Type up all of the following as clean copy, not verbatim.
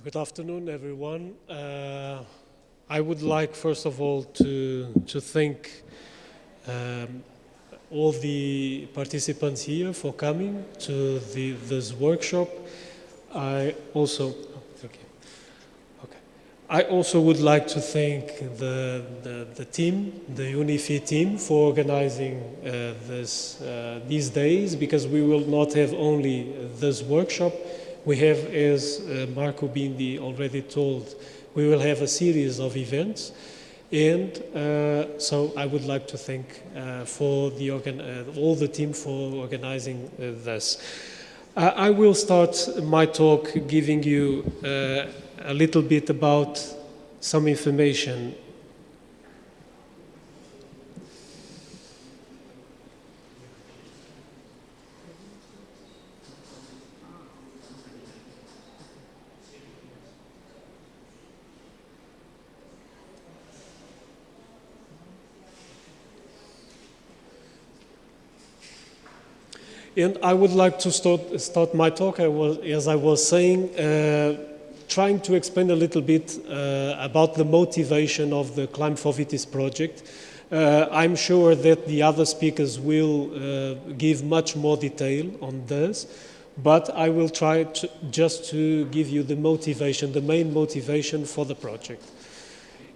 Good afternoon, everyone. I would like, first of all, to thank all the participants here for coming to this workshop. I also, okay. I also would like to thank the team, the UNIFI team, for organizing these days, because we will not have only this workshop. We have, as Marco Bindi already told, we will have a series of events, and so I would like to thank all the team for organizing this. I will start my talk giving you a little bit about some information. And I would like to start my talk, as I was saying, trying to explain a little bit about the motivation of the Clim4Vitis project. I'm sure that the other speakers will give much more detail on this, but I will try just to give you the motivation, the main motivation for the project.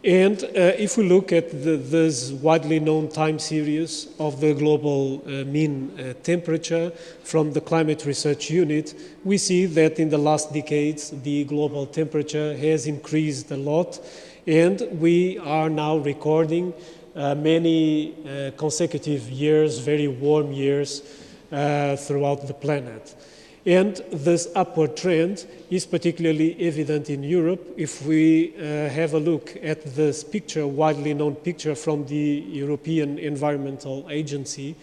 And if we look at this widely known time series of the global mean temperature from the Climate Research Unit, we see that in the last decades the global temperature has increased a lot, and we are now recording many consecutive years, very warm years throughout the planet. And this upward trend is particularly evident in Europe. If we have a look at this picture, widely known picture from the European Environmental Agency,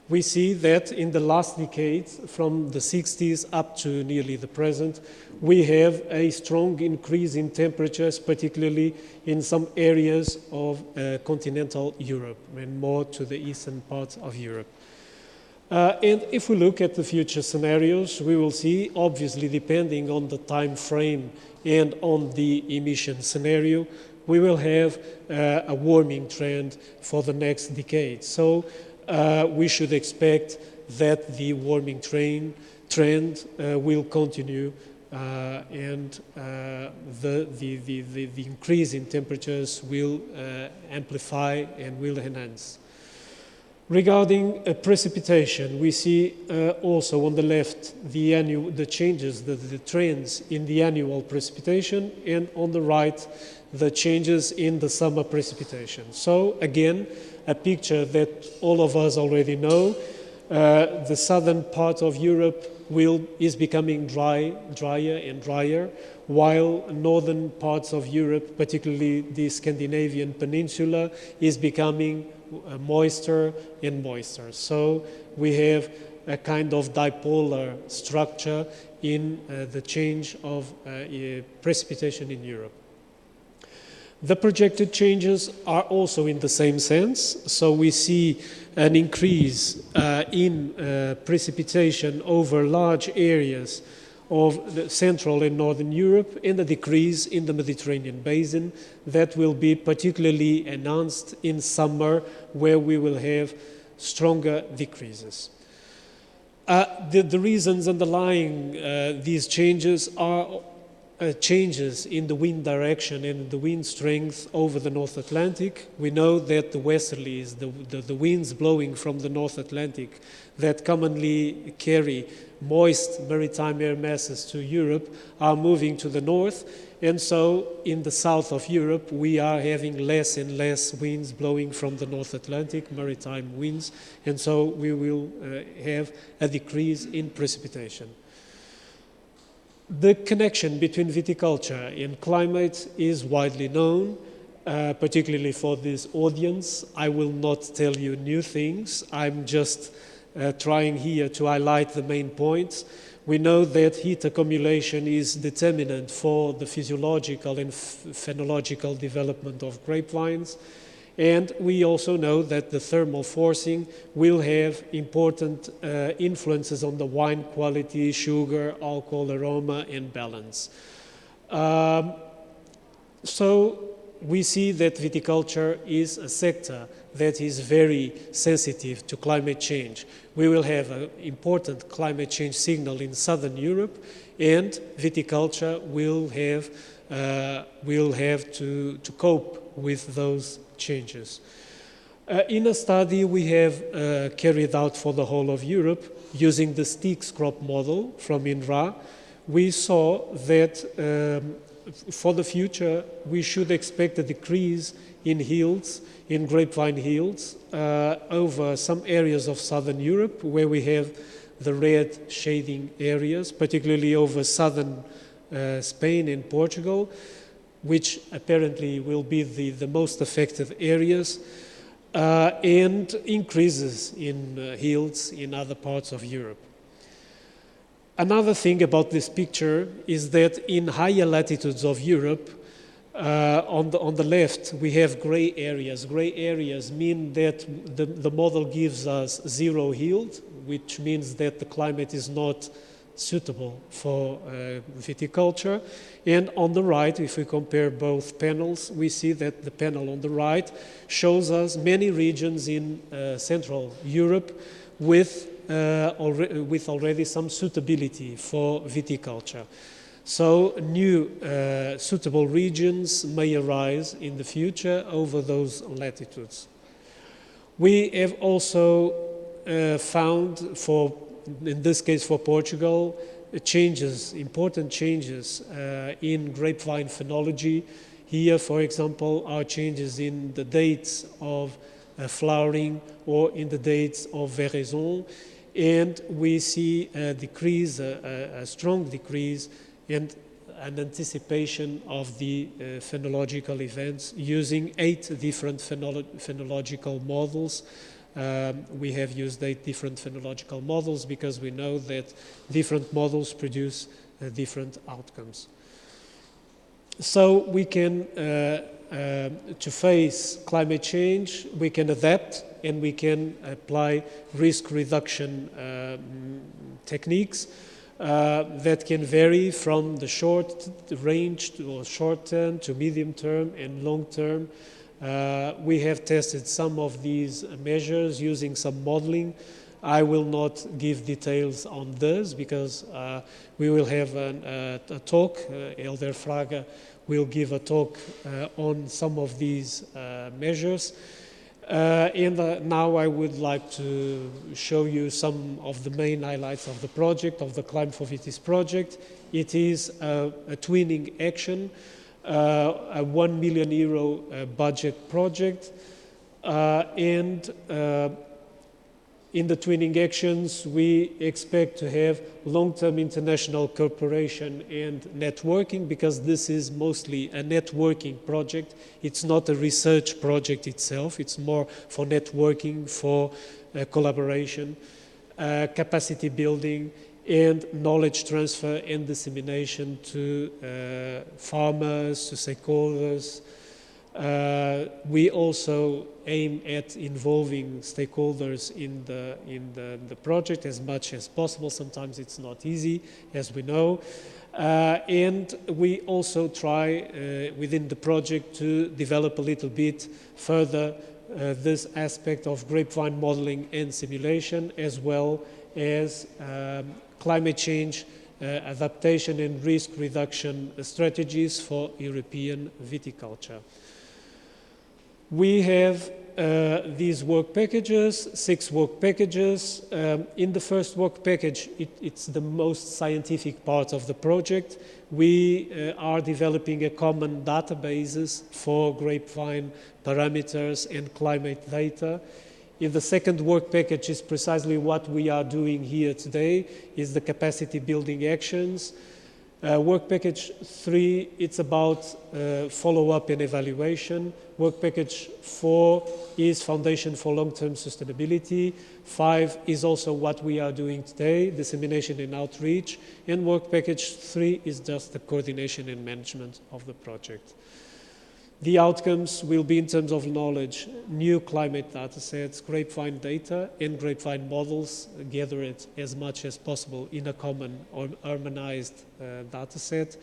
we see that in the last decades, from the 60s up to nearly the present, we have a strong increase in temperatures, particularly in some areas of continental Europe, and more to the eastern parts of Europe. And if we look at the future scenarios, we will see, obviously, depending on the time frame and on the emission scenario, we will have a warming trend for the next decade. So we should expect that the warming trend will continue, and the increase in temperatures will amplify and will enhance. Regarding precipitation, we see also on the left the changes, the trends in the annual precipitation, and on the right the changes in the summer precipitation. So again, a picture that all of us already know. The southern part of Europe is becoming drier and drier, while northern parts of Europe, particularly the Scandinavian peninsula, is becoming moister and moister. So we have a kind of dipolar structure in the change of precipitation in Europe. The projected changes are also in the same sense. So we see an increase in precipitation over large areas of the Central and Northern Europe, and a decrease in the Mediterranean basin that will be particularly enhanced in summer, where we will have stronger decreases. The reasons underlying these changes are changes in the wind direction and the wind strength over the North Atlantic. We know that the westerlies, the winds blowing from the North Atlantic that commonly carry moist maritime air masses to Europe are moving to the north, and so in the south of Europe we are having less and less winds blowing from the North Atlantic, maritime winds, and so we will have a decrease in precipitation. The connection between viticulture and climate is widely known, particularly for this audience. I will not tell you new things. I'm just trying here to highlight the main points. We know that heat accumulation is determinant for the physiological and phenological development of grapevines. And we also know that the thermal forcing will have important influences on the wine quality, sugar, alcohol, aroma, and balance. So we see that viticulture is a sector that is very sensitive to climate change. We will have an important climate change signal in Southern Europe, and viticulture will have to cope with those changes. In a study we have carried out for the whole of Europe using the sticks crop model from INRA, we saw that for the future we should expect a decrease in yields, in grapevine yields, over some areas of Southern Europe where we have the red shading areas, particularly over southern Spain and Portugal, which apparently will be the most affected areas, and increases in yields in other parts of Europe. Another thing about this picture is that in higher latitudes of Europe, on the left, we have gray areas. Gray areas mean that the model gives us zero yield, which means that the climate is not suitable for viticulture. And on the right, if we compare both panels, we see that the panel on the right shows us many regions in Central Europe with already some suitability for viticulture. So new suitable regions may arise in the future over those latitudes. We have also found, in this case for Portugal, important changes in grapevine phenology. Here, for example, are changes in the dates of flowering or in the dates of veraison, and we see a decrease, a strong decrease, and an anticipation of the phenological events using 8 different phenological models. We have used 8 different phenological models because we know that different models produce different outcomes. So we can, to face climate change, we can adapt and we can apply risk reduction techniques that can vary from the short range or short term to medium term and long term. We have tested some of these measures using some modeling. I will not give details on this because we will have a talk. Elder Fraga will give a talk on some of these measures. And now I would like to show you some of the main highlights of the project, of the Clim4Vitis project. It is a twinning action, a €1 million budget project, and in the twinning actions we expect to have long-term international cooperation and networking, because this is mostly a networking project. It's not a research project itself, it's more for networking, for collaboration, capacity building, and knowledge transfer and dissemination to farmers, to stakeholders. We also aim at involving stakeholders in the project as much as possible. Sometimes it's not easy, as we know. And we also try within the project to develop a little bit further this aspect of grapevine modeling and simulation, as well as climate change adaptation and risk reduction strategies for European viticulture. We have these work packages, 6 work packages. In the first work package, it's the most scientific part of the project. We are developing a common databases for grapevine parameters and climate data. In the second work package is precisely what we are doing here today, is the capacity building actions. Work package 3, it's about follow-up and evaluation. Work package 4 is foundation for long-term sustainability. 5 is also what we are doing today, dissemination and outreach. And work package 3 is just the coordination and management of the project. The outcomes will be, in terms of knowledge, new climate data sets, grapevine data, and grapevine models gathered as much as possible in a common or harmonized data set.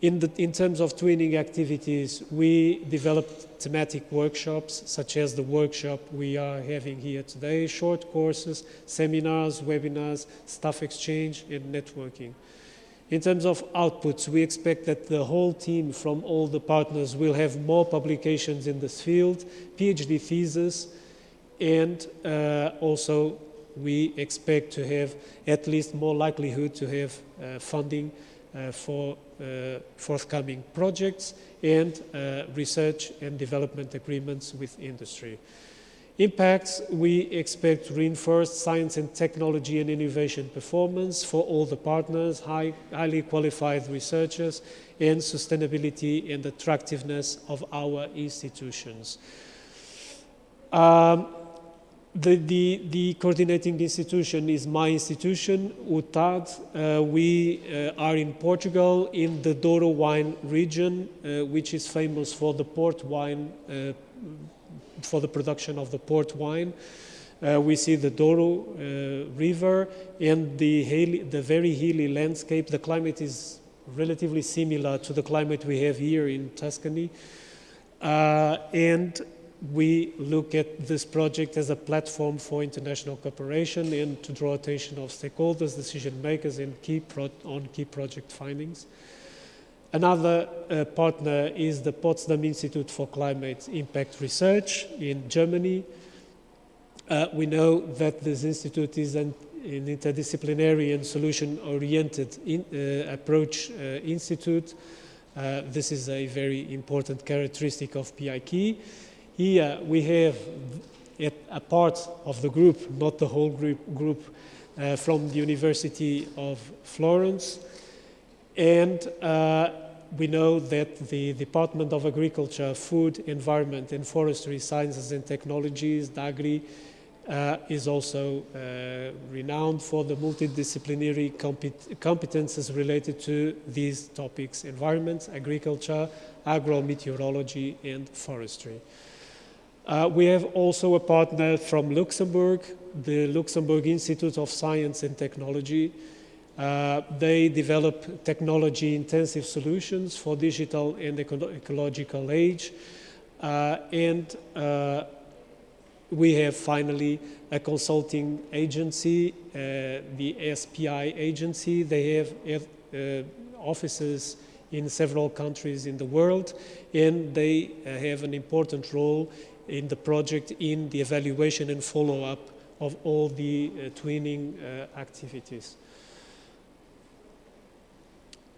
In terms of twinning activities, we developed thematic workshops, such as the workshop we are having here today, short courses, seminars, webinars, staff exchange, and networking. In terms of outputs, we expect that the whole team from all the partners will have more publications in this field, PhD theses, and also we expect to have at least more likelihood to have funding for forthcoming projects and research and development agreements with industry. Impacts, we expect to reinforce science and technology and innovation performance for all the partners, highly qualified researchers, and sustainability and attractiveness of our institutions. The coordinating institution is my institution, UTAD. We are in Portugal, in the Douro wine region, which is famous for the port wine, for the production of the port wine. We see the Douro river and the very hilly landscape. The climate is relatively similar to the climate we have here in Tuscany. And we look at this project as a platform for international cooperation and to draw attention of stakeholders, decision makers, and key project findings. Another partner is the Potsdam Institute for Climate Impact Research in Germany. We know that this institute is an interdisciplinary and solution-oriented approach institute. This is a very important characteristic of PIK. Here we have a part of the group, not the whole group from the University of Florence. And we know that the Department of Agriculture, Food, Environment and Forestry Sciences and Technologies, DAGRI, is also renowned for the multidisciplinary competences related to these topics: environment, agriculture, agrometeorology and forestry. We have also a partner from Luxembourg, the Luxembourg Institute of Science and Technology. They develop technology-intensive solutions for digital and ecological age. And we have finally a consulting agency, the SPI agency. They have offices in several countries in the world, and they have an important role in the project in the evaluation and follow-up of all the twinning activities.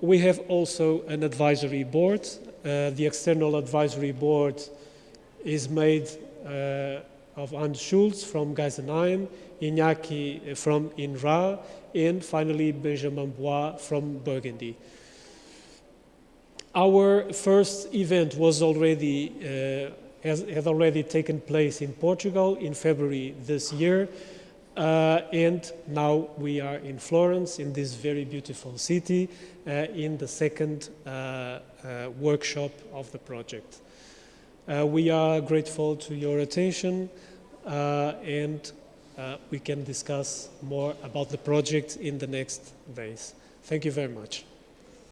We have also an advisory board. The external advisory board is made of Hans Schulz from Geisenheim, Iñaki from INRA, and finally Benjamin Bois from Burgundy. Our first event was had already taken place in Portugal in February this year, and now we are in Florence, in this very beautiful city, in the second workshop of the project. We are grateful to your attention, and we can discuss more about the project in the next days. Thank you very much.